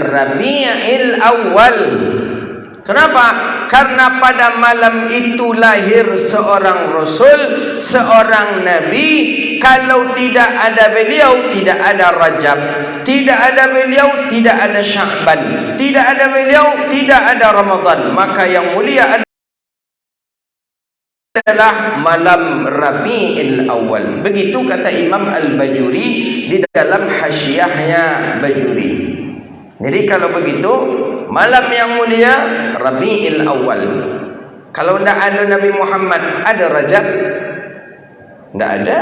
Rabi'il Awal. Kenapa? Karena pada malam itu lahir seorang Rasul, seorang Nabi. Kalau tidak ada beliau, tidak ada Rajab. Tidak ada beliau, tidak ada Sya'ban. Tidak ada beliau, tidak ada Ramadan. Maka yang mulia adalah malam Rabi'il Awal. Begitu kata Imam Al-Bajuri di dalam hasyiahnya Bajuri. Jadi kalau begitu, malam yang mulia Rabi'il Awal. Kalau tidak ada Nabi Muhammad, ada Rajab? Tidak ada.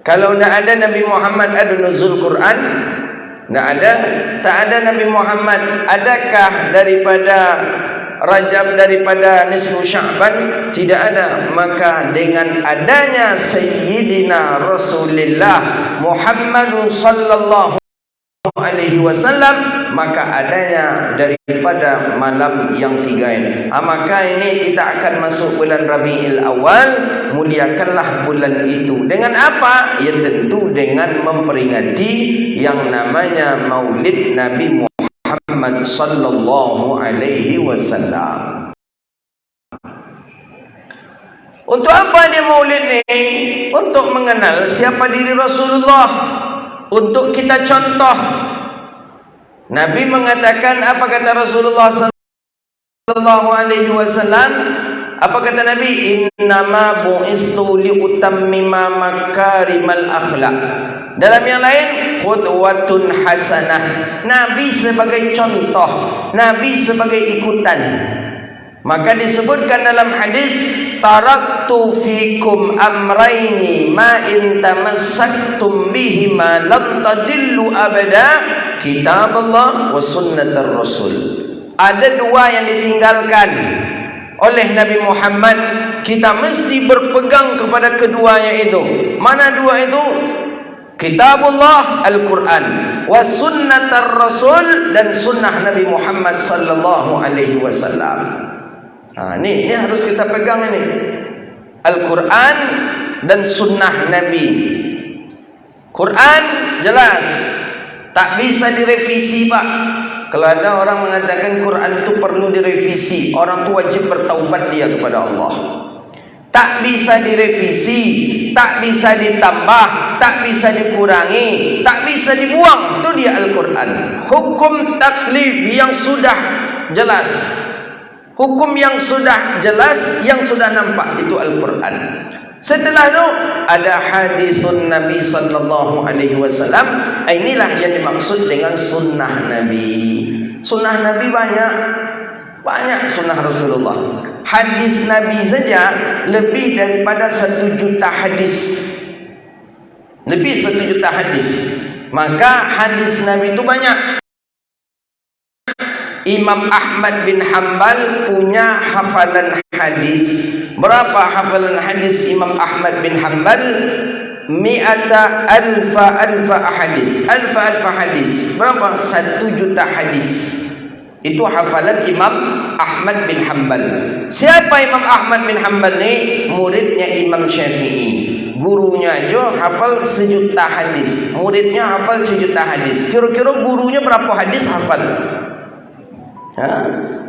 Kalau tidak ada Nabi Muhammad, ada nuzul Quran? Tidak ada. Tak ada Nabi Muhammad, adakah daripada Rajab, daripada nisfu Sya'ban? Tidak ada. Maka dengan adanya Sayyidina Rasulullah Muhammad sallallahu alaihi wasallam, maka adanya daripada malam yang tiga ini. Maka ini kita akan masuk bulan Rabi'il Awal. Muliakanlah bulan itu. Dengan apa? Ya tentu dengan memperingati yang namanya Maulid Nabi Muhammad sallallahu alaihi wasallam. Untuk apa dia Maulid ni? Untuk mengenal siapa diri Rasulullah. Untuk kita contoh. Nabi mengatakan, apa kata Rasulullah sallallahu alaihi wasallam? Apa kata Nabi? Innama bu'istu liutammima makarimal akhlak. Dalam yang lain, qudwatun hasanah. Nabi sebagai contoh, Nabi sebagai ikutan. Maka disebutkan dalam hadis, taraktu fikum amraini ma in tamassaktum bihima lan tadillu abada, kitab Allah wa sunnatar Rasul. Ada dua yang ditinggalkan oleh Nabi Muhammad. Kita mesti berpegang kepada keduanya itu. Mana dua itu? Kitabullah Al-Quran, wa sunnatar Rasul, dan sunnah Nabi Muhammad sallallahu alaihi wasallam. Ini harus kita pegang ini. Al-Quran dan sunnah Nabi. Quran jelas, tak bisa direvisi, Pak. Kalau ada orang mengatakan Quran itu perlu direvisi, orang itu wajib bertaubat dia kepada Allah. Tak bisa direvisi, tak bisa ditambah, tak bisa dikurangi, tak bisa dibuang. Itu dia Al-Quran. Hukum taklif yang sudah jelas, hukum yang sudah jelas, yang sudah nampak, itu Al-Quran. Setelah itu ada hadisun Nabi sallallahu alaihi wasallam. Inilah yang dimaksud dengan sunnah Nabi. Sunnah Nabi banyak sunnah Rasulullah. Hadis Nabi saja lebih daripada 1 juta hadis. Lebih 1 juta hadis. Maka hadis Nabi itu banyak. Imam Ahmad bin Hanbal punya hafalan hadis. Berapa hafalan hadis Imam Ahmad bin Hanbal? Mi'ata alfa hadis. Alfa hadis. Berapa? 1 juta hadis. Itu hafalan Imam Ahmad bin Hanbal. Siapa Imam Ahmad bin Hanbal ni? Muridnya Imam Syafi'i. Gurunya aja hafal 1 juta hadis. Muridnya hafal 1 juta hadis. Kira-kira gurunya berapa hadis hafal?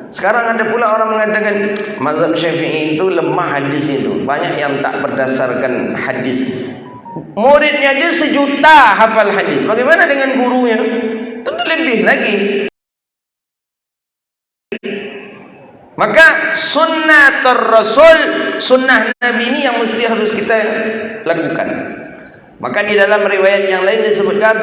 Sekarang ada pula orang mengatakan mazhab Syafi'i itu lemah hadis itu. Banyak yang tak berdasarkan hadis. Muridnya aja 1 juta hafal hadis. Bagaimana dengan gurunya? Tentu lebih lagi. Maka sunnah Rasul, sunnah Nabi ini yang mesti harus kita lakukan. Maka di dalam riwayat yang lain disebutkan,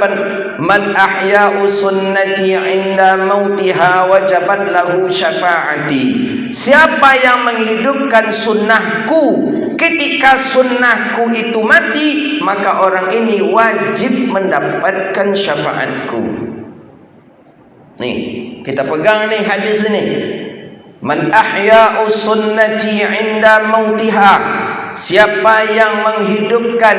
man ahya'u sunnati 'inda mautiha wajabat lahu syafa'ati. Siapa yang menghidupkan sunnahku ketika sunnahku itu mati, maka orang ini wajib mendapatkan syafaatku. Nih, kita pegang nih hadis ini. Man ahya'u sunnati 'inda mautiha. Siapa yang menghidupkan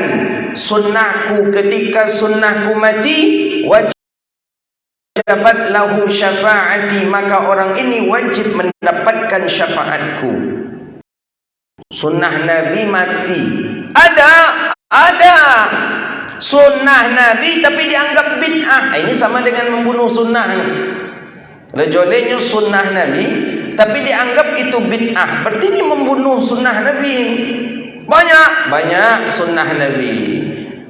sunnahku ketika sunnahku mati, wajabat lahu syafa'ati, maka orang ini wajib mendapatkan syafaatku. Sunnah Nabi mati. Ada Sunnah Nabi tapi dianggap bid'ah. Ini sama dengan membunuh sunnah. Rajulnya sunnah Nabi tapi dianggap itu bid'ah. Berarti ini membunuh sunnah Nabi. Banyak sunnah Nabi.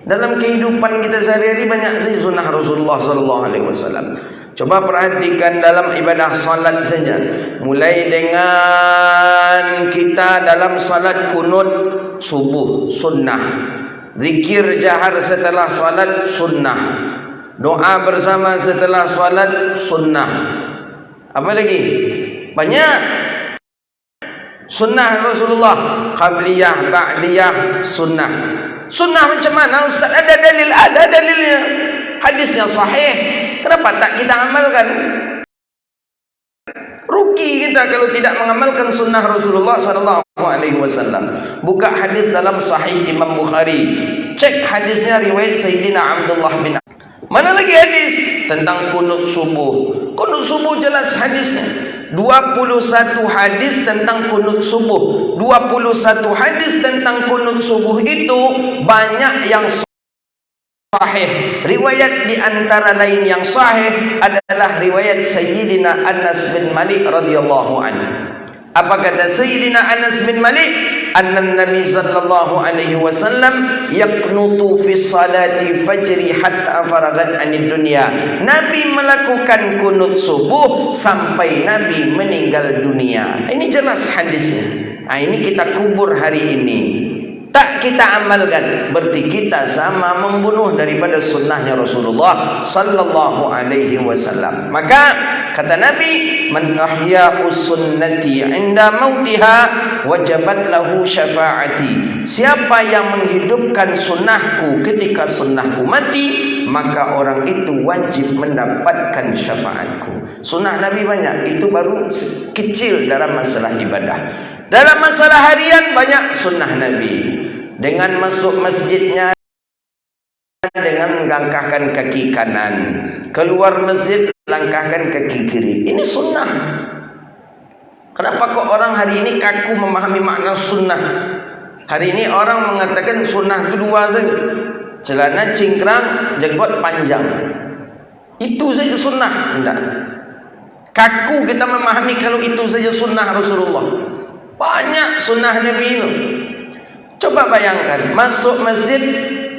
Dalam kehidupan kita sehari-hari banyak saja sunnah Rasulullah sallallahu alaihi wasallam. Coba perhatikan dalam ibadah salat saja. Mulai dengan kita dalam salat kunut subuh sunnah. Zikir jahar setelah salat sunnah. Doa bersama setelah salat sunnah. Apa lagi? Banyak. Sunnah Rasulullah, qabliyah, ba'diyah, sunnah. Sunnah macam mana Ustaz? Ada dalilnya. Hadisnya sahih. Kenapa tak kita amalkan? Rugi kita kalau tidak mengamalkan sunnah Rasulullah sallallahu alaihi wasallam. Buka hadis dalam Sahih Imam Bukhari. Cek hadisnya riwayat Sayyidina Abdullah bin. Mana lagi hadis tentang kunut subuh? Kunut subuh jelas hadisnya. 21 hadis tentang kunut subuh. 21 hadis tentang kunut subuh itu banyak yang sahih. Riwayat di antara lain yang sahih adalah riwayat Sayyidina Anas bin Malik radhiyallahu anhu. Apa kata Sayyidina Anas bin Malik? Anna Nabi sallallahu alaihi wasallam yaqnutu fi salati fajri hatta faragat anid dunya. Nabi melakukan kunut subuh sampai Nabi meninggal dunia. Ini jelas hadisnya. Ini kita kubur hari ini. Tak kita amalkan, berarti kita sama membunuh daripada sunnahnya Rasulullah sallallahu alaihi wasallam. Maka kata Nabi, man ahya'us sunnati 'inda mautiha wajabat lahu syafaati. Siapa yang menghidupkan sunnahku ketika sunnahku mati, maka orang itu wajib mendapatkan syafaatku. Sunnah Nabi banyak, itu baru kecil dalam masalah ibadah. Dalam masalah harian banyak sunnah Nabi. Dengan masuk masjidnya dengan langkahkan kaki kanan, keluar masjid langkahkan kaki kiri. Ini sunnah. Kenapa kok orang hari ini kaku memahami makna sunnah? Hari ini orang mengatakan sunnah itu dua saja. Celana cingkrang, jenggot panjang. Itu saja sunnah. Tidak. Kaku kita memahami kalau itu saja sunnah Rasulullah. Banyak sunnah Nabi itu. Coba bayangkan, masuk masjid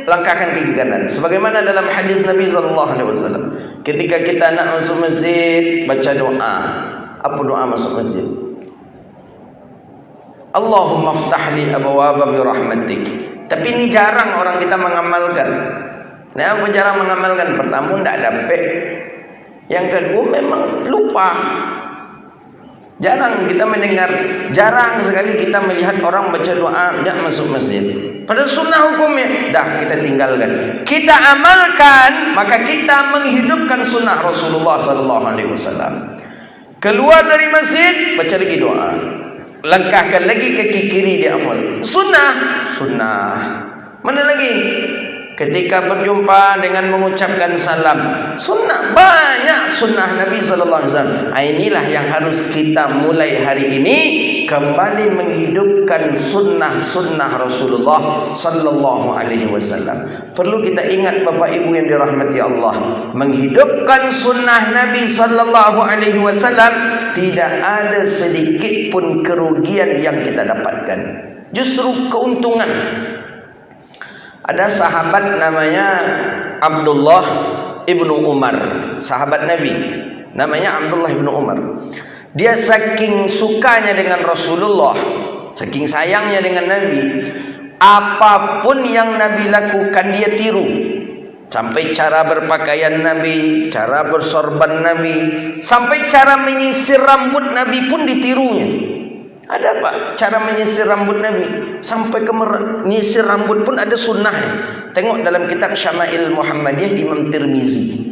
langkahkan kaki kanan. Sebagaimana dalam hadis Nabi sallallahu alaihi wasallam, ketika kita nak masuk masjid, baca doa. Apa doa masuk masjid? Allahumma ftahli abwaaba bi rahmatik. Tapi ini jarang orang kita mengamalkan. Nah, apa jarang mengamalkan? Pertama, tidak dapat. Yang kedua, memang lupa. Jarang kita mendengar, jarang sekali kita melihat orang baca doa tidak masuk masjid. Pada sunnah hukumnya, dah kita tinggalkan. Kita amalkan, maka kita menghidupkan sunnah Rasulullah sallallahu alaihi wasallam. Keluar dari masjid, baca lagi doa. Langkahkan lagi kaki kiri dia amal. Sunnah. Mana lagi? Ketika berjumpa dengan mengucapkan salam, sunnah. Banyak sunnah Nabi sallallahu alaihi wasallam. Inilah yang harus kita mulai hari ini, kembali menghidupkan sunnah Rasulullah sallallahu alaihi wasallam. Perlu kita ingat Bapak Ibu yang dirahmati Allah, menghidupkan sunnah Nabi sallallahu alaihi wasallam tidak ada sedikit pun kerugian yang kita dapatkan, justru keuntungan. Ada sahabat namanya Abdullah ibnu Umar, sahabat Nabi, namanya Abdullah ibnu Umar. Dia saking sukanya dengan Rasulullah, saking sayangnya dengan Nabi, apapun yang Nabi lakukan dia tiru. Sampai cara berpakaian Nabi, cara bersorban Nabi, sampai cara menyisir rambut Nabi pun ditirunya. Ada Pak, cara menyisir rambut Nabi, sampai ke menyisir rambut pun ada sunnahnya. Tengok dalam kitab Syama'il Muhammadiyah Imam Tirmizi.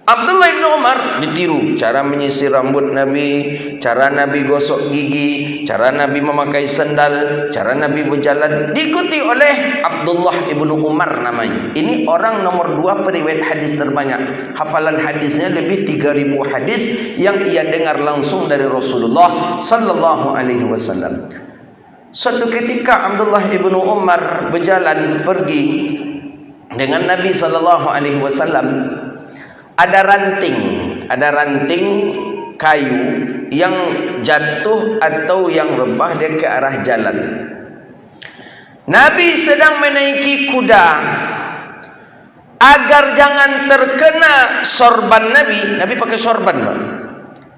Abdullah bin Umar ditiru cara menyisir rambut Nabi, cara Nabi gosok gigi, cara Nabi memakai sandal, cara Nabi berjalan, diikuti oleh Abdullah bin Umar namanya. Ini orang nomor 2 periwayat hadis terbanyak. Hafalan hadisnya lebih 3000 hadis yang ia dengar langsung dari Rasulullah sallallahu alaihi wasallam. Suatu ketika Abdullah bin Umar berjalan pergi dengan Nabi SAW, ada ranting kayu yang jatuh atau yang rebah dia ke arah jalan. Nabi sedang menaiki kuda, agar jangan terkena sorban Nabi pakai sorban, Pak.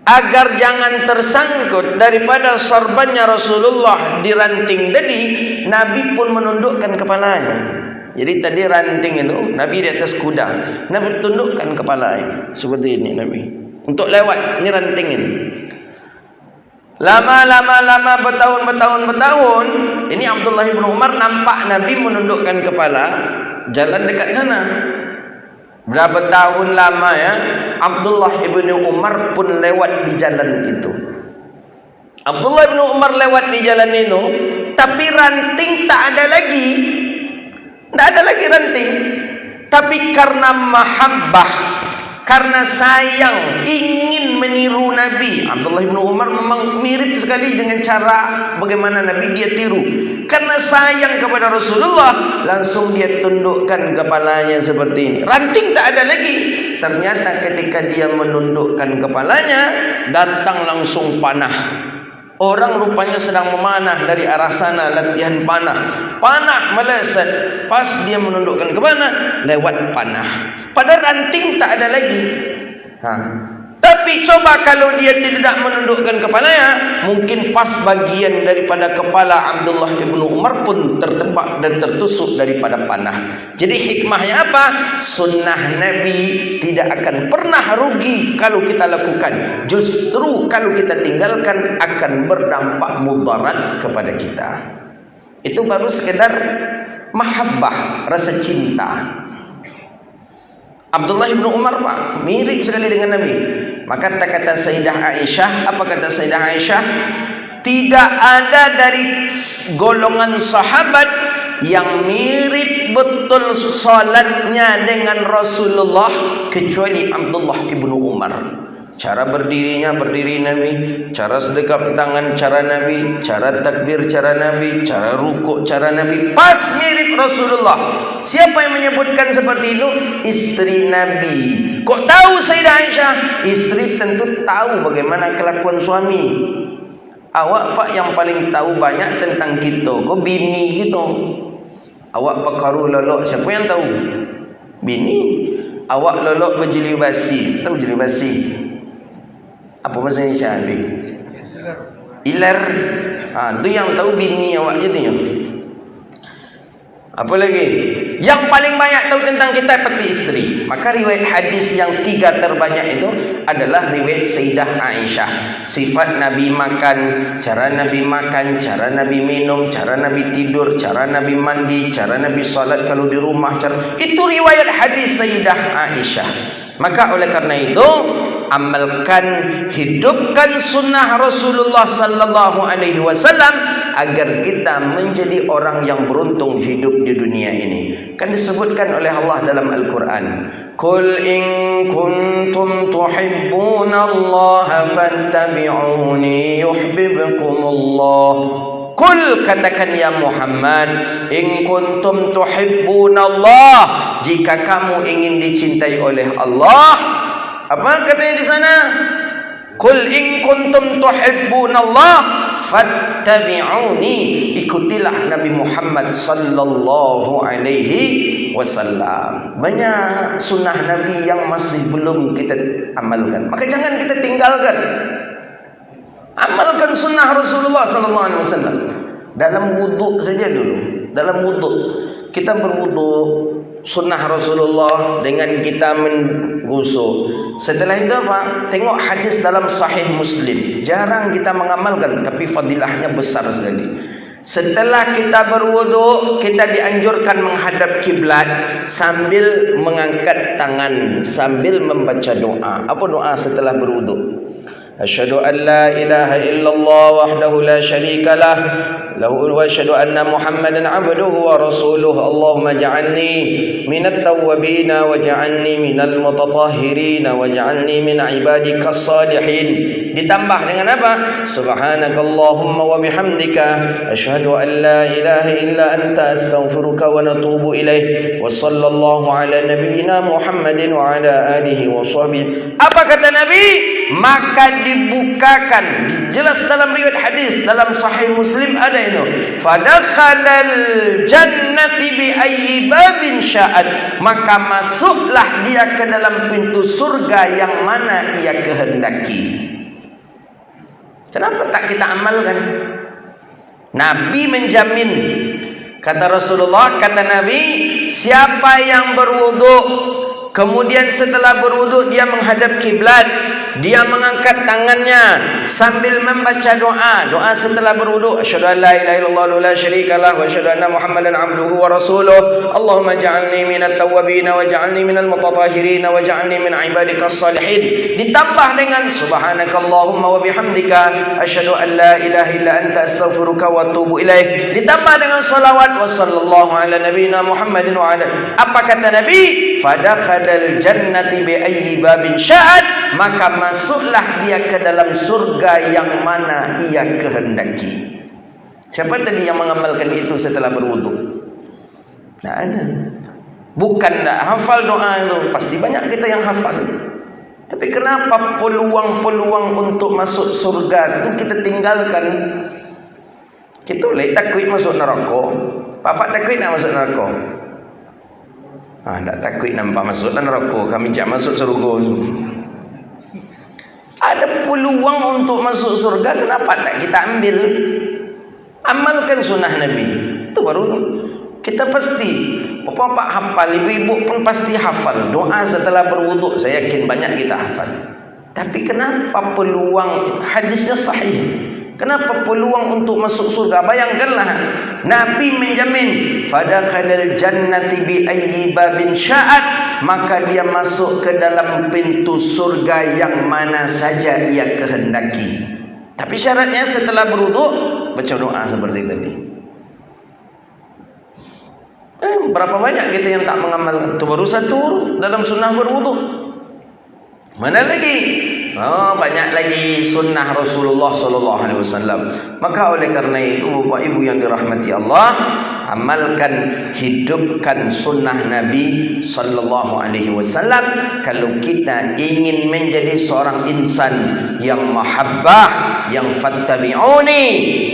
Agar jangan tersangkut daripada sorbannya Rasulullah di ranting tadi, Nabi pun menundukkan kepalanya. Jadi tadi ranting itu, Nabi di atas kuda, Nabi tundukkan kepalanya seperti ini Nabi untuk lewat ini ranting ini. Lama bertahun, ini Abdullah bin Umar nampak Nabi menundukkan kepala jalan dekat sana. Berapa tahun lama ya, Abdullah bin Umar pun lewat di jalan itu. Abdullah bin Umar lewat di jalan itu, tapi ranting tak ada lagi. Tak ada lagi ranting. Tapi karena mahabbah, karena sayang, ingin meniru Nabi. Abdullah bin Umar memang mirip sekali dengan cara bagaimana Nabi dia tiru. Karena sayang kepada Rasulullah, langsung dia tundukkan kepalanya seperti ini. Ranting tak ada lagi. Ternyata ketika dia menundukkan kepalanya, datang langsung panah. Orang rupanya sedang memanah dari arah sana, latihan panah meleset. Pas dia menundukkan kepala, lewat panah. Pada ranting tak ada lagi. Tapi coba kalau dia tidak menundukkan kepalanya, mungkin pas bagian daripada kepala Abdullah bin Umar pun tertembak dan tertusuk daripada panah. Jadi hikmahnya apa? Sunnah Nabi tidak akan pernah rugi kalau kita lakukan. Justru kalau kita tinggalkan akan berdampak mudarat kepada kita. Itu baru sekedar mahabbah, rasa cinta. Abdullah bin Umar, Pak, mirip sekali dengan Nabi. Maka kata Sayyidah Aisyah, apa kata Sayyidah Aisyah? Tidak ada dari golongan sahabat yang mirip betul salatnya dengan Rasulullah kecuali Abdullah bin Umar. Cara berdirinya berdiri Nabi, cara sedekap tangan cara Nabi, cara takbir cara Nabi, cara rukuk cara Nabi, pas mirip Rasulullah. Siapa yang menyebutkan seperti itu? Istri Nabi. Kok tahu Sayyidah Aisyah? Istri tentu tahu bagaimana kelakuan suami. Awak Pak yang paling tahu banyak tentang kita. Kok bini gitu? Awak pekaru lolok, siapa yang tahu? Bini. Awak lolok berjeli basi. Tahu jeli basi? Apa bahasa Indonesia? Iler. Itu yang tahu bini awak je tu. Apa lagi? Yang paling banyak tahu tentang kita peti istri. Maka riwayat hadis yang 3 terbanyak itu adalah riwayat Sayyidah Aisyah. Sifat Nabi makan, cara Nabi makan, cara Nabi minum, cara Nabi tidur, cara Nabi mandi, cara Nabi salat kalau di rumah. Itu riwayat hadis Sayyidah Aisyah. Maka oleh karena itu, amalkan, hidupkan sunnah Rasulullah sallallahu alaihi wasallam agar kita menjadi orang yang beruntung hidup di dunia ini. Kan disebutkan oleh Allah dalam Al-Quran, Qul in kuntum tuhibbunallaha fattabi'uni yuhibbukumullah. Qul, katakan ya Muhammad, in kuntum tuhibbunallah, jika kamu ingin dicintai oleh Allah. Apa katanya di sana? Qul in kuntum tuhibbunallah fattabi'uni, ikutilah Nabi Muhammad sallallahu alaihi wasallam. Banyak sunnah Nabi yang masih belum kita amalkan, maka jangan kita tinggalkan. Amalkan sunnah Rasulullah sallallahu alaihi wasallam. Dalam wuduk saja dulu. Dalam wuduk kita berwuduk sunnah Rasulullah dengan kita menggusuk. Setelah itu apa? Tengok hadis dalam Sahih Muslim. Jarang kita mengamalkan, tapi fadilahnya besar sekali. Setelah kita berwuduk, kita dianjurkan menghadap kiblat sambil mengangkat tangan, sambil membaca doa. Apa doa setelah berwuduk? Asyhadu an la ilaha illallah wahdahu la syarika lah wa asyhadu anna Muhammadan abduhu wa rasuluh. Allahumma ja'alni minat tawwabin wa ja'alni minal mutatahhirin wa ja'alni min ibadikas salihin. Ditambah dengan apa? Subhanakallahumma wa bihamdika asyhadu an la ilaha illa anta astaghfiruka wa natubu ilaih. Wa sallallahu ala nabiyyina Muhammadin wa ala alihi wa sahbihi. Apa kata Nabi? Maka dibukakan, jelas dalam riwayat hadis dalam Sahih Muslim ada itu, fadakhalal jannati bi ayyi babin sya'at, maka masuklah dia ke dalam pintu surga yang mana ia kehendaki. Kenapa tak kita amalkan? Nabi menjamin, kata Rasulullah, kata Nabi, siapa yang berwudu kemudian setelah berwudu dia menghadap kiblat, dia mengangkat tangannya sambil membaca doa. Doa setelah berwudu, asyhadu an la ilaha illallah la syarikalah wa asyhadu anna Muhammadan abduhu wa rasuluh. Allahumma ja'alni minat tawwabin wa ja'alni minal mutatahhirin wa ja'alni min ibadikas salihin. Ditambah dengan subhanakallahumma wa bihamdika asyhadu an la ilaha illa anta astaghfiruka wa atubu ilaih. Ditambah dengan salawat wa sallallahu ala nabiyyina Muhammadin wa ala. Apa kata Nabi? Fadakhalal jannati bi ayyi babin sya'at, maka masuklah dia ke dalam surga yang mana ia kehendaki. Siapa tadi yang mengamalkan itu setelah berwudu? Tak ada. Bukan tak hafal doa itu, pasti banyak kita yang hafal. Tapi kenapa peluang-peluang untuk masuk surga itu kita tinggalkan? Kita boleh takut masuk neraka. Bapak takut nak masuk neraka? Tak takut nampak masuk neraka. Kami jak masuk surga. Ada peluang untuk masuk surga, kenapa tak kita ambil? Amalkan sunnah Nabi. Itu baru kita pasti. Bapak hafal, ibu-ibu pun pasti hafal. Doa setelah berwuduk, saya yakin banyak kita hafal. Tapi kenapa peluang, hadisnya sahih, kenapa peluang untuk masuk surga? Bayangkanlah, Nabi menjamin, fadakhalal jannati bi ayyi babin sya'at, maka dia masuk ke dalam pintu surga yang mana saja ia kehendaki. Tapi syaratnya setelah berwuduk baca doa seperti tadi. Berapa banyak kita yang tak mengamalkan? Itu baru satu dalam sunnah berwuduk. Mana lagi? Banyak lagi sunnah Rasulullah sallallahu alaihi wasallam. Maka oleh karena itu Bapak Ibu yang dirahmati Allah, amalkan, hidupkan sunnah Nabi sallallahu alaihi wasallam. Kalau kita ingin menjadi seorang insan yang mahabbah, yang fattabi'uni,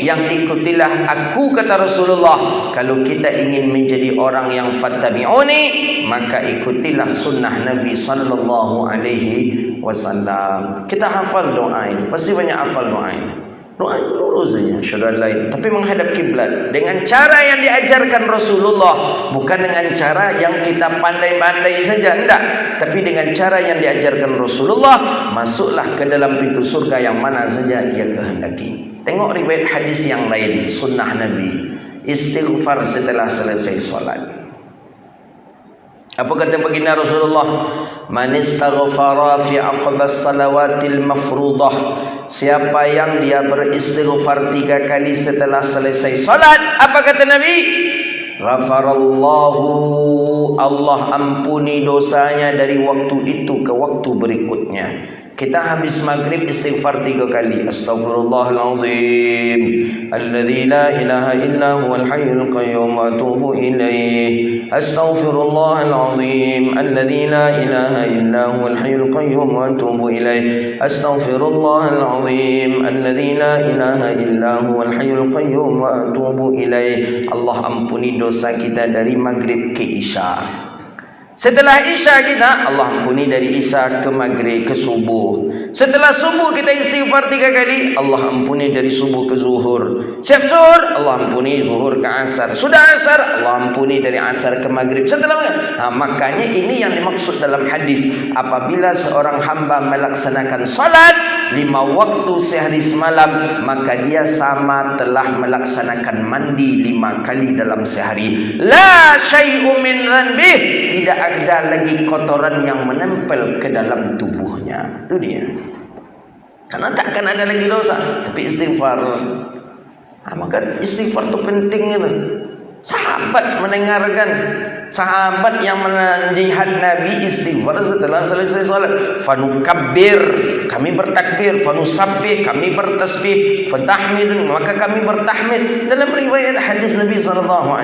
yang ikutilah aku, kata Rasulullah. Kalau kita ingin menjadi orang yang fattabi'uni, maka ikutilah sunnah Nabi sallallahu alaihi wasallam. Kita hafal doa itu, pasti banyak hafal doa itu. Doa itu lurus saja, syahadu lain, tapi menghadap kiblat dengan cara yang diajarkan Rasulullah, bukan dengan cara yang kita pandai-pandai saja, enggak, tapi dengan cara yang diajarkan Rasulullah. Masuklah ke dalam pintu surga yang mana saja ia kehendaki. Tengok riwayat hadis yang lain, sunnah Nabi istighfar setelah selesai solat. Apa kata baginda Rasulullah? Man istaghfara fi aqbas salawatil mafruḍah, siapa yang dia beristighfar 3 kali setelah selesai salat, apa kata Nabi? Ghafarallahu, Allah ampuni dosanya dari waktu itu ke waktu berikutnya. Kita habis maghrib istighfar 3 kali. Astaghfirullahalazim alladzi la ilaha illa huwal hayyul qayyum wa atubu ilaih. Astaghfirullahalazim alladzi la ilaha illa huwal hayyul qayyum wa atubu ilaih. Astaghfirullahalazim alladzi la ilaha illa huwal hayyul qayyum wa atubu ilaih. Allah ampuni dosa kita dari maghrib ke isya. Setelah isya kita, Allah ampuni dari isya ke maghrib ke subuh. Setelah subuh kita istighfar 3 kali, Allah ampuni dari subuh ke zuhur. Siap zuhur, Allah ampuni zuhur ke asar. Sudah asar, Allah ampuni dari asar ke maghrib. Setelah makanya ini yang dimaksud dalam hadis, apabila seorang hamba melaksanakan salat 5 waktu sehari semalam, maka dia sama telah melaksanakan mandi 5 kali dalam sehari. La syai'u min dhanbih, tidak ada lagi kotoran yang menempel ke dalam tubuhnya. Itu dia. Karena takkan ada lagi dosa. Tapi istighfar, maka istighfar itu penting itu. Sahabat mendengarkan, sahabat yang melihat Nabi istighfar setelah selesai salat. Fanukabbir, kami bertakbir. Fanusabbih, kami bertasbih. Fatahmidun, maka kami bertahmid. Dalam riwayat hadis Nabi SAW.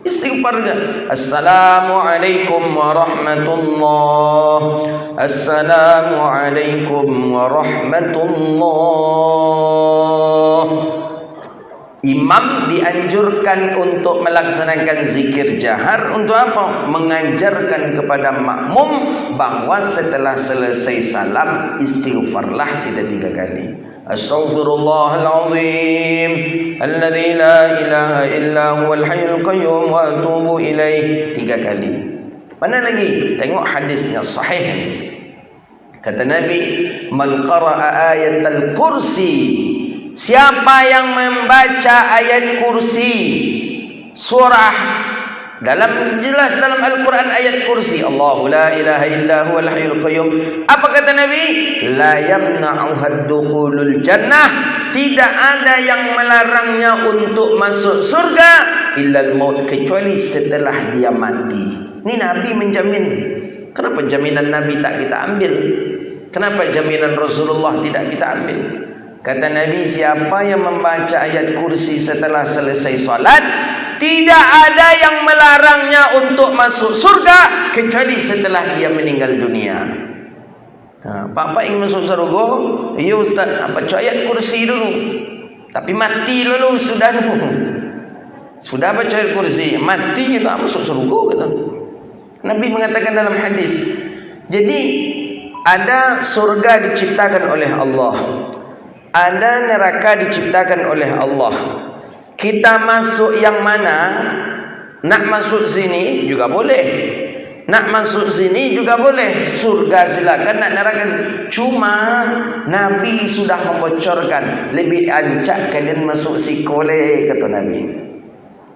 Istighfarnya, Assalamualaikum warahmatullahi, Assalamualaikum warahmatullahi. Imam dianjurkan untuk melaksanakan zikir jahar. Untuk apa? Mengajarkan kepada makmum bahawa setelah selesai salam istighfarlah kita 3 kali. Astaghfirullahalazim alladzi la ilaha illa huwal hayyul qayyum wa atubu ilaih 3 kali. Mana lagi? Tengok hadisnya sahih. Kata Nabi, man qara'a ayatal kursi, siapa yang membaca ayat kursi, surah dalam jelas dalam Al-Quran ayat kursi, Allahu la ilaha illa huwal hayyul qayyum. Apa kata Nabi? La yamna'uhad dukhulul jannah, tidak ada yang melarangnya untuk masuk surga illal maut, kecuali setelah dia mati. Ini Nabi menjamin. Kenapa jaminan Nabi tak kita ambil? Kenapa jaminan Rasulullah tidak kita ambil? Kata Nabi, siapa yang membaca ayat kursi setelah selesai salat, tidak ada yang melarangnya untuk masuk surga kecuali setelah dia meninggal dunia. Papa ingin masuk surga? Ya Ustaz, baca ayat kursi dulu. Tapi mati dulu sudah tu. Sudah baca ayat kursi, mati kita masuk surga kata. Nabi mengatakan dalam hadis. Jadi ada surga diciptakan oleh Allah, ada neraka diciptakan oleh Allah. Kita masuk yang mana? Nak masuk sini juga boleh, nak masuk sini juga boleh. Surga silakan, nak neraka. Cuma Nabi sudah membocorkan, lebih ancak kalian masuk sikole, kata Nabi.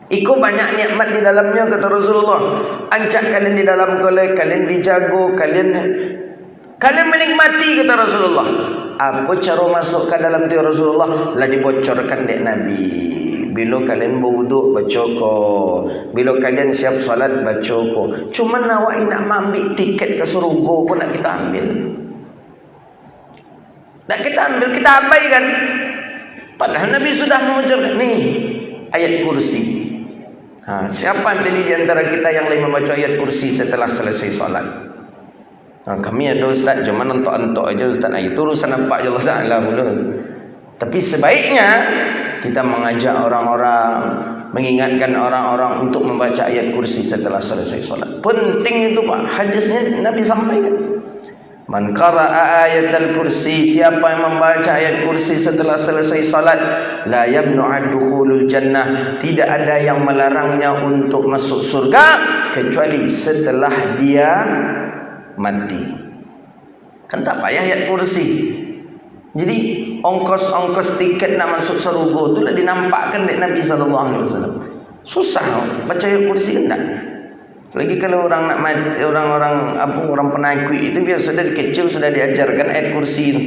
Iku banyak nikmat di dalamnya, kata Rasulullah. Ancak kalian di dalam kole, kalian dijago, kalian menikmati, kata Rasulullah. Apa cara masuk ke dalam tu Rasulullah? Lah dibocorkan dek Nabi. Bila kalian berwuduk, baca ko. Bila kalian siap salat, baca ko. Cuma nawai nak ambil tiket ke surga ko, nak kita ambil. Nak kita ambil, kita abaikan. Padahal Nabi sudah mengucapkan ni ayat kursi. Siapa tadi di antara kita yang lain membaca ayat kursi setelah selesai salat? Kami ada Ustaz, cuma entok-entok aja Ustaz. Itu urusan nampak je Allah Ta'ala mula. Tapi sebaiknya kita mengajak orang-orang, mengingatkan orang-orang untuk membaca ayat kursi setelah selesai salat. Penting itu Pak. Hadisnya Nabi sampaikan. Man qara'a ayatal kursi, siapa yang membaca ayat kursi setelah selesai salat, la yamnu'ad dukhulul jannah, tidak ada yang melarangnya untuk masuk surga kecuali setelah dia mati. Kan tak payah ayat kursi. Jadi ongkos-ongkos tiket nak masuk surga tu lah dinampakkan oleh Nabi SAW. Susah baca ayat kursi enggak. Lagi kalau orang nak orang penakwi itu biasa dari kecil sudah diajarkan ayat kursi itu.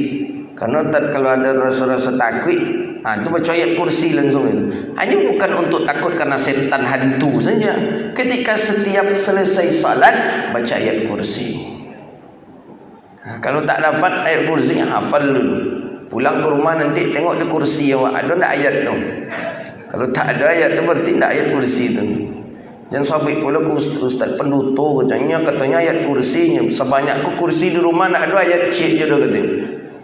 Karena kalau ada rasa-rasa takwi, itu baca ayat kursi langsung itu. Hanya bukan untuk takut karena setan hantu saja. Ketika setiap selesai salat baca ayat kursi. Kalau tak dapat ayat kursi, hafal dulu. Pulang ke rumah nanti tengok di kursi awak ada tak ayat tu. Kalau tak ada ayat tu berarti tak ayat kursi tu. Jangan sampai pula Ustaz pendutur katanya ayat kursinya sebanyak kursi di rumah nak ada ayat cik je dah kata.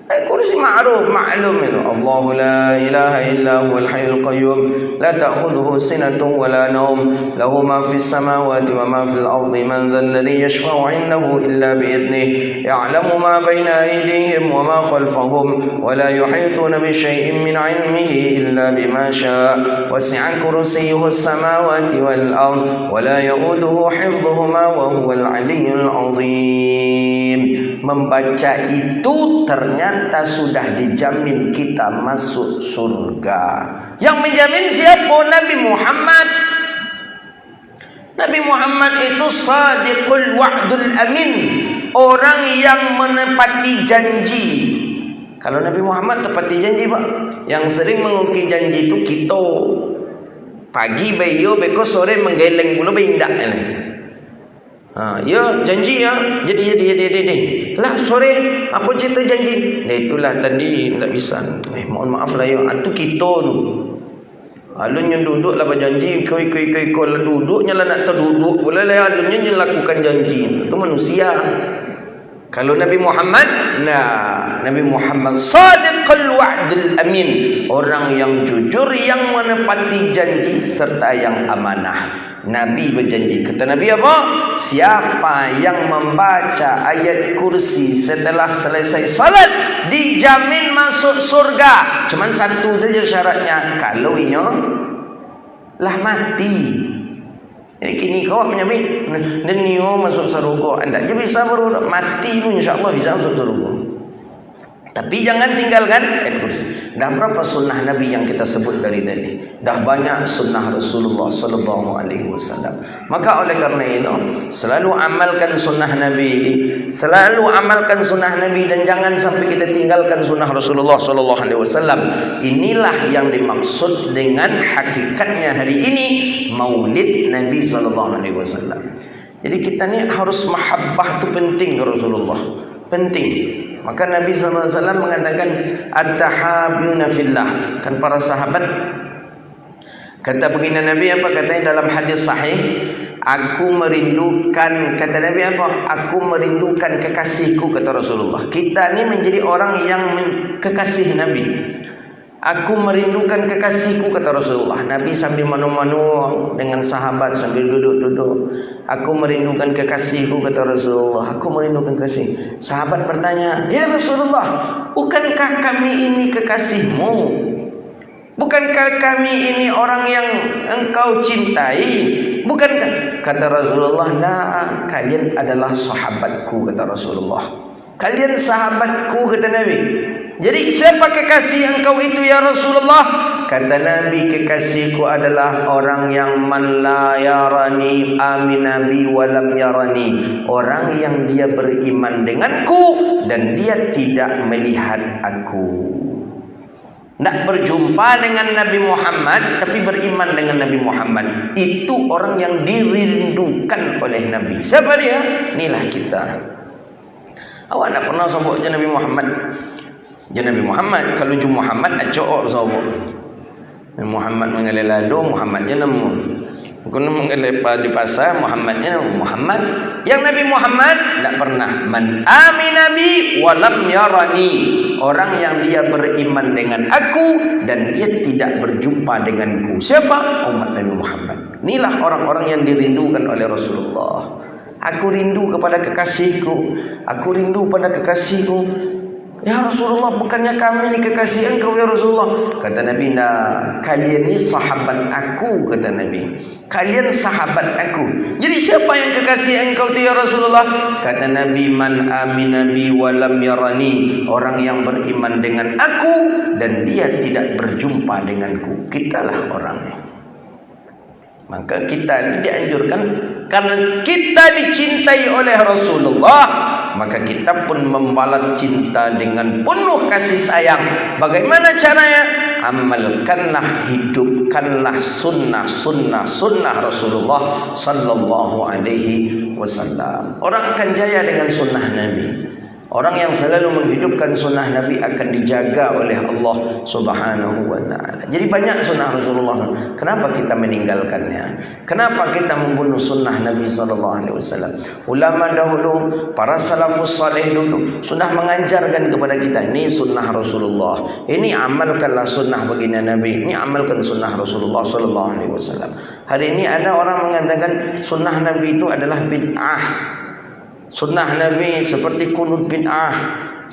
Ayat kursi ma'ruf maklum itu. Allahu la ilaha illa huwal hayyul qayyum la ta'khudhuhu sinatun wa la nawm lahu ma fis samawati wa ma fil ardi man dhal ladzi yashfa'u 'indahu illa bi idnihi ya'lamu ma bayna aydihim wa ma khalfahum wa la yuhituna bi shay'in min 'ilmihi illa bima syaa wasi'a kursiyyuhu as-samawati wal ard wa la ya'uduhu hifdhuhuma wa huwal 'aliyyul 'azim. Membaca itu ternyata sudah dijamin kita masuk surga. Yang menjamin siapa? Nabi Muhammad. Nabi Muhammad itu sadiqul wa'dul amin, orang yang menepati janji. Kalau Nabi Muhammad tepati janji, Pak. Yang sering mengungkit janji itu kita. Pagi bayo beko, sore menggeleng pula beindak ini. Ya janji ya, jadi. Lah sore apa cerita janji? Nah itulah tadi tak bisa. Mohon maaf lah ya, itu kita tu. Alunnya duduk lah berjanji, kau lah duduknya lah nak terduduk pula lah, alunnya lakukan janji. Itu manusia. Kalau Nabi Muhammad, Nabi Muhammad sadiqul wa'dul amin, orang yang jujur, yang menepati janji serta yang amanah. Nabi berjanji, kata Nabi apa? Siapa yang membaca ayat kursi setelah selesai salat dijamin masuk surga. Cuman satu saja syaratnya, kalau ini lah mati. Jadi kini kau menyebut dan nyo masuk surga, anda je bisa baru mati tu insya-Allah bisa masuk surga. Tapi jangan tinggalkan ayat kursi. Dah berapa sunnah Nabi yang kita sebut dari tadi? Dah banyak sunnah Rasulullah sallallahu alaihi wasallam. Maka oleh kerana itu, selalu amalkan sunnah Nabi, selalu amalkan sunnah Nabi, dan jangan sampai kita tinggalkan sunnah Rasulullah sallallahu alaihi wasallam. Inilah yang dimaksud dengan hakikatnya hari ini Maulid Nabi sallallahu alaihi wasallam. Jadi kita ni harus mahabbah tu penting ke Rasulullah. Penting. Maka Nabi SAW mengatakan at-tahabuna fillah. Kan para sahabat kata begini Nabi apa? Katanya dalam hadis sahih, aku merindukan, kata Nabi apa? Aku merindukan kekasihku, kata Rasulullah. Kita ni menjadi orang yang kekasih Nabi. Aku merindukan kekasihku, kata Rasulullah. Nabi sambil manu-manu dengan sahabat sambil duduk-duduk. Aku merindukan kekasihku, kata Rasulullah. Aku merindukan kekasih. Sahabat bertanya, ya Rasulullah, bukankah kami ini kekasihmu? Bukankah kami ini orang yang engkau cintai? Bukankah? Kata Rasulullah, nah, kalian adalah sahabatku, kata Rasulullah. Kalian sahabatku, kata Nabi. Jadi siapa kekasih engkau itu ya Rasulullah? Kata Nabi, kekasihku adalah orang yang man la yarani amin nabi walam yarani, orang yang dia beriman denganku dan dia tidak melihat aku. Tidak berjumpa dengan Nabi Muhammad tapi beriman dengan Nabi Muhammad. Itu orang yang dirindukan oleh Nabi. Siapa dia? Inilah kita. Awak tak pernah sebut je Nabi Muhammad. Je Nabi Muhammad. Kalau je Muhammad acok sebut. Muhammad mengalir lado, Muhammad je nama. Kena mengalir di pasar, Muhammad je nama. Muhammad. Yang Nabi Muhammad tak pernah. Man amin nabi walam yarani, orang yang dia beriman dengan aku dan dia tidak berjumpa denganku. Siapa? Umat Nabi Muhammad. Inilah orang-orang yang dirindukan oleh Rasulullah. Aku rindu kepada kekasihku. Aku rindu pada kekasihku. Ya Rasulullah, bukannya kami ni kekasih engkau ya Rasulullah? Kata Nabi, nah, kalian ni sahabat aku, kata Nabi. Kalian sahabat aku. Jadi siapa yang kekasih engkau tu ya Rasulullah? Kata Nabi, man amin nabi walam yarani, orang yang beriman dengan aku dan dia tidak berjumpa denganku. Kitalah orangnya. Maka kita ini dianjurkan, karena kita dicintai oleh Rasulullah, maka kita pun membalas cinta dengan penuh kasih sayang. Bagaimana caranya? Amalkanlah, hidupkanlah sunnah Rasulullah sallallahu alaihi wasallam. Orang akan jaya dengan sunnah Nabi. Orang yang selalu menghidupkan sunnah Nabi akan dijaga oleh Allah Subhanahu wa ta'ala. Jadi banyak sunnah Rasulullah. Kenapa kita meninggalkannya? Kenapa kita membunuh sunnah Nabi SAW? Ulama dahulu, para salafus salih dulu sudah mengajarkan kepada kita, ini sunnah Rasulullah. Ini amalkanlah sunnah baginda Nabi. Ini amalkan sunnah Rasulullah SAW. Hari ini ada orang mengatakan sunnah Nabi itu adalah bid'ah. Sunnah Nabi seperti kunut bid'ah,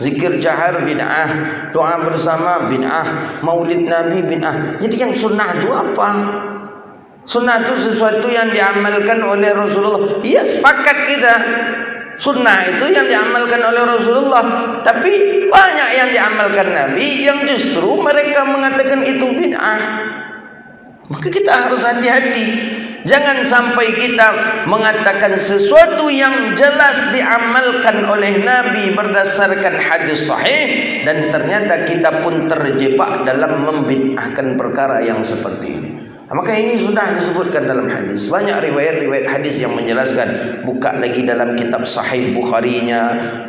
zikir jahar bid'ah, doa bersama bid'ah, maulid Nabi bid'ah. Jadi yang sunnah itu apa? Sunnah itu sesuatu yang diamalkan oleh Rasulullah. Ya, sepakat kita. Sunnah itu yang diamalkan oleh Rasulullah. Tapi banyak yang diamalkan Nabi yang justru mereka mengatakan itu bid'ah. Maka kita harus hati-hati. Jangan sampai kita mengatakan sesuatu yang jelas diamalkan oleh Nabi berdasarkan hadis sahih dan ternyata kita pun terjebak dalam membid'ahkan perkara yang seperti ini. Maka ini sudah disebutkan dalam hadis. Banyak riwayat-riwayat hadis yang menjelaskan. Buka lagi dalam kitab Sahih Bukhari-nya,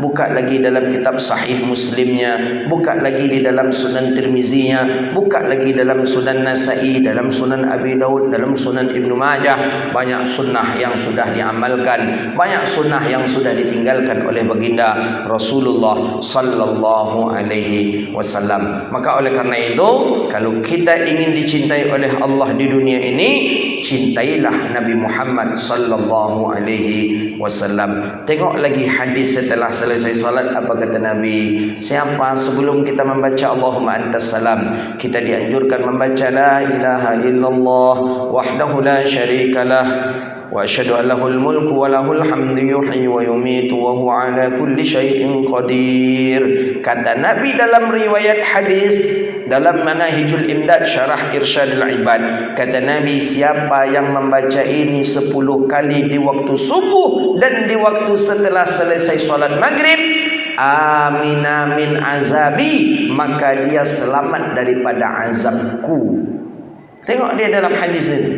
buka lagi dalam kitab Sahih Muslim-nya, buka lagi di dalam Sunan Tirmizi-nya, buka lagi dalam Sunan Nasa'i, dalam Sunan Abi Daud, dalam Sunan Ibnu Majah. Banyak sunnah yang sudah diamalkan, banyak sunnah yang sudah ditinggalkan oleh baginda Rasulullah sallallahu alaihi wasallam. Maka oleh karena itu, kalau kita ingin dicintai oleh Allah di dunia ini, cintailah Nabi Muhammad sallallahu alaihi wasallam. Tengok lagi hadis setelah selesai salat, apa kata Nabi? Siapa sebelum kita membaca Allahumma antas salam, kita dianjurkan membaca la ilaha illallah wahdahu la syarikalah wa asyhadu an lahul mulku wa lahul hamdu yuhyi wa yumitu wa huwa ala kulli syai'in qadir. Kata Nabi dalam riwayat hadis dalam Manahijul Imdad Syarah Irsyadul Ibad, kata Nabi, siapa yang membaca ini 10 kali di waktu subuh dan di waktu setelah selesai solat maghrib, amina min azabi, maka dia selamat daripada azabku. Tengok dia dalam hadis ini.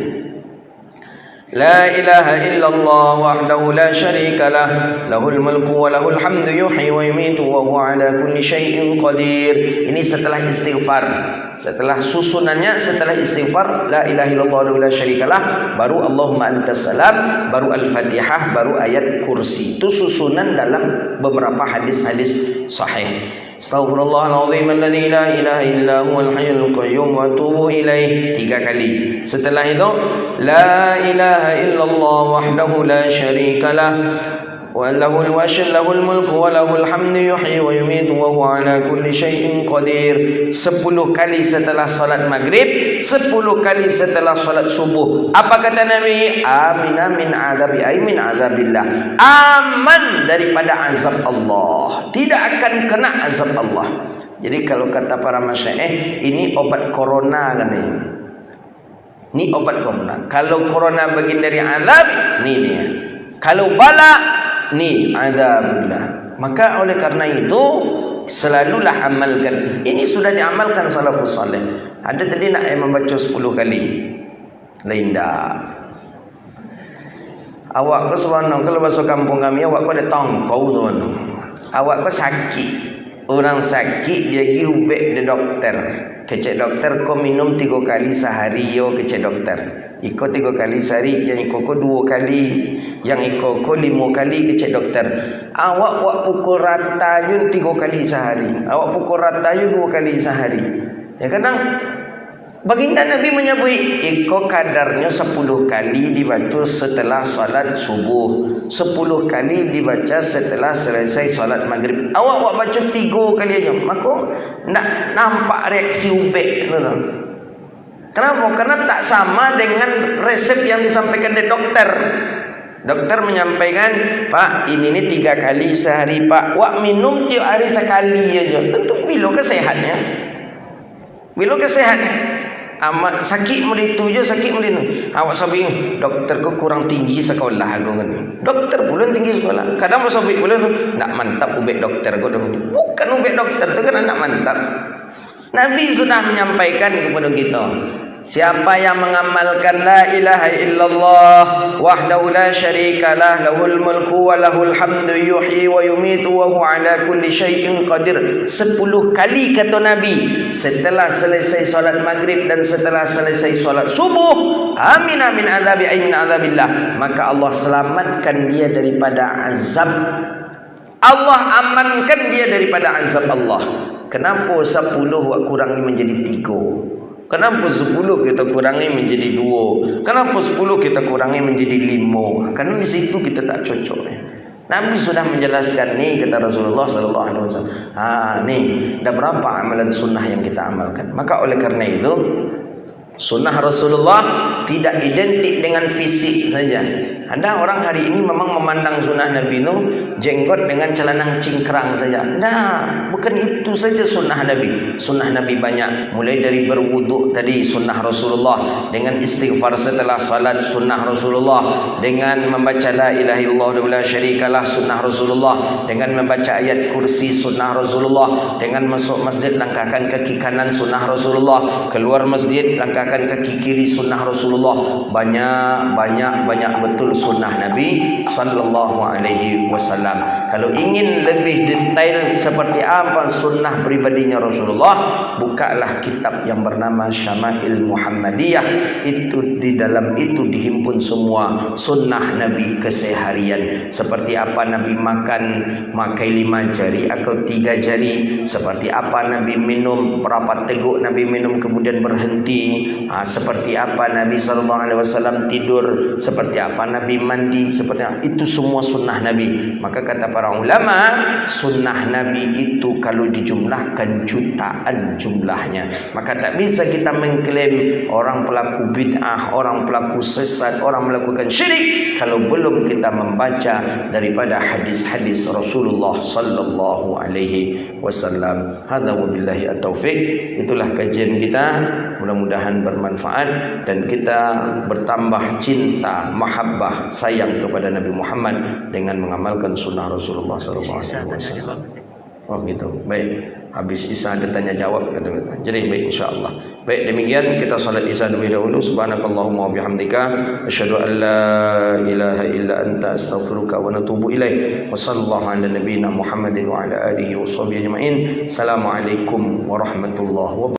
La ilaha illallah wahdahu la syarika lah, lahul mulku wa lahul hamdu yuhyi wa yumitu wa huwa ala kulli syai'in qadir. Ini setelah istighfar. Setelah susunannya, setelah istighfar la ilaha illallah wahdahu la syarika lah, baru Allahumma antas salam, baru Al-Fatihah, baru ayat kursi. Itu susunan dalam beberapa hadis-hadis sahih. Astaghfirullahaladzim alladzi la ilaha illa huwal hayyul qayyum wa atubu ilaih 3 kali. Setelah itu la ilaha illallah wahdahu la syarikalah wa lahul wasyl lahul mulku wa lahul hamdu yuhyi wa yumitu wa huwa ala kulli syai'in qadir. 10 kali setelah salat maghrib, 10 kali setelah salat subuh. Apa kata Nabi? Amina min azabi, ay min azabillah. Aman daripada azab Allah, tidak akan kena azab Allah. Jadi kalau kata para masyaikh, ini obat corona katanya. Ini obat corona. Kalau corona bagian dari azab, ni dia. Kalau bala, ni azabullah. Maka oleh karena itu selalulah amalkan. Ini sudah diamalkan salafus saleh. Ada tadi nak membaca 10 kali. Lain dah. Awak ko sebenarnya kalau bahasa kampung kami, awak ko ada tongkau sebenarnya. Awak ko sakit. Orang sakit dia pergi ubek de doktor. Kecek doktor ko minum 3 kali sehari yo, kecek doktor. Iko 3 kali sehari, yang iko ko 2 kali, yang iko ko 5 kali, kecek doktor. Awak pukul rata yun 3 kali sehari. Awak pukul rata yun 2 kali sehari. Ya kadang baginda Nabi menyebut iko kadarnya 10 kali dibaca setelah salat subuh, 10 kali dibaca setelah selesai salat maghrib. Awak baca 3 kali aja, maka nak nampak reaksi ubek tu. Kenapa? Karena tak sama dengan resep yang disampaikan oleh dokter. Dokter menyampaikan, Pak, ini 3 kali sehari, Pak. Wak minum tiap hari sekali aja. Tentu bila kesehatnya? Bila kesehatnya? Sakit melitu je, sakit melitu. Awak sabi, dokter ko kurang tinggi sekolah aku kan. Dokter pula tinggi sekolah. Kadang sabi pula tu, nak mantap ubek dokter ko. Bukan ubek dokter tu kan nak mantap. Nabi sudah menyampaikan kepada kita, siapa yang mengamalkan la ilaha illallah wahdahu la syarikalah lahul mulku wa lahul hamdu yuhyi wa yumitu wa huwa ala kulli syai'in qadir 10 kali kata Nabi setelah selesai solat maghrib dan setelah selesai solat subuh, amin amin azabi ay min azabillah, maka Allah selamatkan dia daripada azab. Allah amankan dia daripada azab Allah. Kenapa 10 kurangi menjadi 3? Kenapa 10 kita kurangi menjadi 2? Kenapa 10 kita kurangi menjadi 5? Karena di situ kita tak cocok. Nabi sudah menjelaskan ni, kata Rasulullah sallallahu alaihi wasallam. Ni dah berapa amalan sunnah yang kita amalkan. Maka oleh karena itu sunnah Rasulullah tidak identik dengan fisik saja. Ada orang hari ini memang memandang sunnah Nabi itu jenggot dengan celana cingkrang saja. Nah, bukan itu saja sunnah Nabi. Sunnah Nabi banyak. Mulai dari berwuduk tadi sunnah Rasulullah, dengan istighfar setelah salat sunnah Rasulullah, dengan membaca la ilaha illallah wa la syarikalah sunnah Rasulullah, dengan membaca ayat kursi sunnah Rasulullah, dengan masuk masjid langkahkan kaki kanan sunnah Rasulullah, keluar masjid langkahkan kaki kiri sunnah Rasulullah. Banyak betul sunnah Nabi sallallahu alaihi wasallam. Kalau ingin lebih detail seperti apa sunnah pribadinya Rasulullah, bukalah kitab yang bernama Syama'il Muhammadiyah. Itu di dalam itu dihimpun semua sunnah Nabi keseharian. Seperti apa Nabi makan, makai 5 jari atau 3 jari. Seperti apa Nabi minum, berapa teguk Nabi minum kemudian berhenti. Seperti apa Nabi SAW tidur, seperti apa Nabi mandi, seperti apa. Itu semua sunnah Nabi. Maka kata para ulama, sunnah Nabi itu kalau dijumlahkan jutaan jumlahnya. Maka tak bisa kita mengklaim orang pelaku bid'ah, orang pelaku sesat, orang melakukan syirik kalau belum kita membaca daripada hadis-hadis Rasulullah sallallahu alaihi wasallam. Hadza wabillahi at-taufik. Itulah kajian kita. Mudah-mudahan bermanfaat dan kita bertambah cinta, mahabbah, sayang kepada Nabi Muhammad dengan mengamalkan sunnah Rasulullah sallallahu alaihi wasallam. Oh gitu. Baik. Habis Isya ada tanya jawab kata-kata. Jadi baik insya-Allah. Baik, demikian kita salat Isya dahulu. Subhanakallahumma wa bihamdika asyhadu an la ilaha illa anta astaghfiruka wa atubu ilaik. Wa sallallahu ala nabiyyina Muhammadin wa ala alihi wa sahbihi ajma'in. Assalamualaikum warahmatullahi wabarakatuh.